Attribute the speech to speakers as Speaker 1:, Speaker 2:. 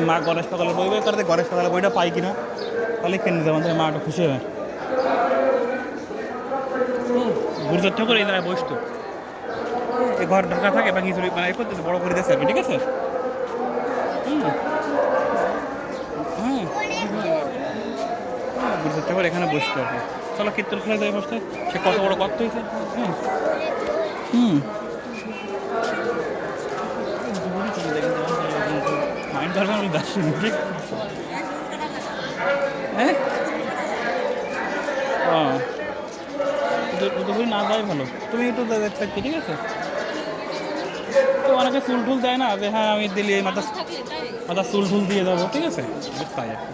Speaker 1: মা গণেশ সকালের বই বই করতে গণেশ সকালের বইটা পাই কিনা তাহলে কিনে দিতে আমাদের মা একটু খুশি হবে। গুরুদার ঠাকুর এই জায়গায় বসতো, এই ঘর ঢাকা থাকে বা কিছু মানে করতে বড় করে দিয়েছে আর কি, ঠিক আছে। হ্যাঁ গুরুদার ঠাকুর এখানে বসতো আর কি। চলো কীর্তন খেলা যায় বসতে, সে কত বড় কত হয়েছে। হ্যাঁ হুম মাইন্ড ধরবে আমি দাসি ঠিক। হ্যাঁ দুপুরি না যাই ভালো, তুমি একটু দেখতে ঠিক আছে। তো অনেকে চুল টুল দেয় না যে হ্যাঁ আমি দিলি মাথা মাথা চুল টুল দিয়ে যাবো, ঠিক আছে তাই আর কি।